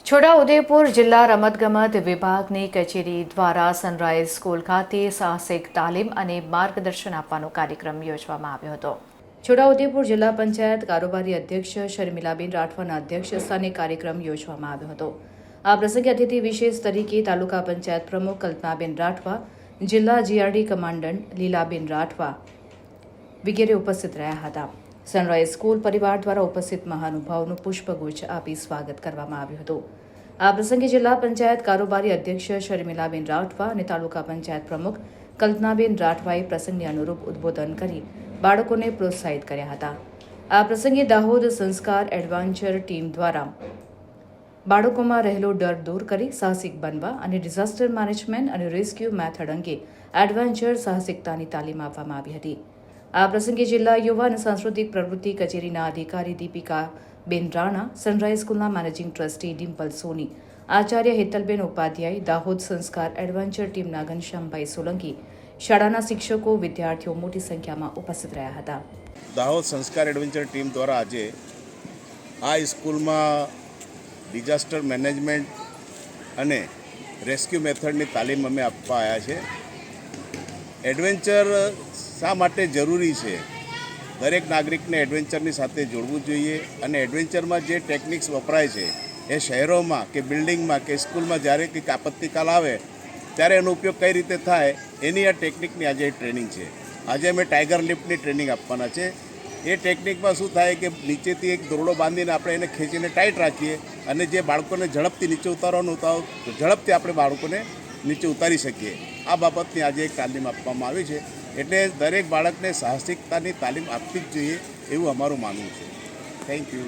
છોટાઉદેપુર જિલ્લા રમતગમત વિભાગની કચેરી દ્વારા સનરાઈઝ સ્કૂલ ખાતે સાહસિક તાલીમ અને માર્ગદર્શન આપવાનો કાર્યક્રમ યોજવામાં આવ્યો હતો। છોટાઉદેપુર જિલ્લા પંચાયત કારોબારી અધ્યક્ષ શર્મિલાબેન રાઠવાના અધ્યક્ષસ્થાને કાર્યક્રમ યોજવામાં આવ્યો હતો। આ પ્રસંગે અતિથિ વિશેષ તરીકે તાલુકા પંચાયત પ્રમુખ કલ્પનાબેન રાઠવા, જિલ્લા જીઆરડી કમાન્ડન્ટ લીલાબેન રાઠવા વગેરે ઉપસ્થિત રહ્યા હતા। સનરાઈઝ સ્કૂલ પરિવાર દ્વારા ઉપસ્થિત મહાનુભાવોનું પુષ્પગુચ્છ આપી સ્વાગત કરવામાં આવ્યું હતું। આ પ્રસંગે જિલ્લા પંચાયત કારોબારી અધ્યક્ષ શર્મિલાબેન રાઠવા અને તાલુકા પંચાયત પ્રમુખ કલ્પનાબેન રાઠવાએ પ્રસંગને અનુરૂપ ઉદ્બોધન કરી બાળકોને પ્રોત્સાહિત કર્યા હતા। આ પ્રસંગે દાહોદ સંસ્કાર એડવાન્ચર ટીમ દ્વારા બાળકોમાં રહેલો ડર દૂર કરી સાહસિક બનવા અને ડિઝાસ્ટર મેનેજમેન્ટ અને રેસ્ક્યુ મેથડ અંગે એડવેન્ચર સાહસિકતાની તાલીમ આપવામાં આવી હતી। આ પ્રસંગે જિલ્લા યુવા અને સાંસ્કૃતિક પ્રવૃત્તિ કચેરીના અધિકારી દીપિકા બેન રાણા, સનરાઈઝ સ્કૂલના મેનેજિંગ ટ્રસ્ટી ડિમ્પલ સોની, આચાર્ય હેતલબેન ઉપાધ્યાય, દાહોદ સંસ્કાર એડવેન્ચર ટીમના ઘનશ્યામભાઈ સોલંકી, શાળાના શિક્ષકો, વિદ્યાર્થીઓ મોટી સંખ્યામાં ઉપસ્થિત રહ્યા હતા। દાહોદ સંસ્કાર એડવેન્ચર ટીમ દ્વારા આજે આ સ્કૂલમાં ડિઝાસ્ટર મેનેજમેન્ટ અને રેસ્ક્યુ મેથડની તાલીમ અમે આપવા આવ્યા છે। એડવેન્ચર શા માટે જરૂરી છે? દરેક નાગરિકને એડવેન્ચરની સાથે જોડવું જોઈએ અને એડવેન્ચરમાં જે ટેકનિક્સ વપરાય છે એ શહેરોમાં કે બિલ્ડિંગમાં કે સ્કૂલમાં જ્યારે કંઈક આપત્તિકાલ આવે ત્યારે એનો ઉપયોગ કઈ રીતે થાય એની આ ટેકનિકની આજે ટ્રેનિંગ છે। આજે અમે ટાઈગર લિફ્ટની ટ્રેનિંગ આપવાના છે। એ ટેકનિકમાં શું થાય કે નીચેથી એક દોરડો બાંધીને આપણે એને ખેંચીને ટાઈટ રાખીએ અને જે બાળકોને ઝડપથી નીચે ઉતારવાનું હોય તો ઝડપથી આપણે બાળકોને નીચે ઉતારી શકીએ। આ બાબતની આજે એક તાલીમ આપવામાં આવી છે। એટલે દરેક બાળકને સાહસિકતાની તાલીમ આપવી જ જોઈએ એવું અમારું માનવું છે। Thank you.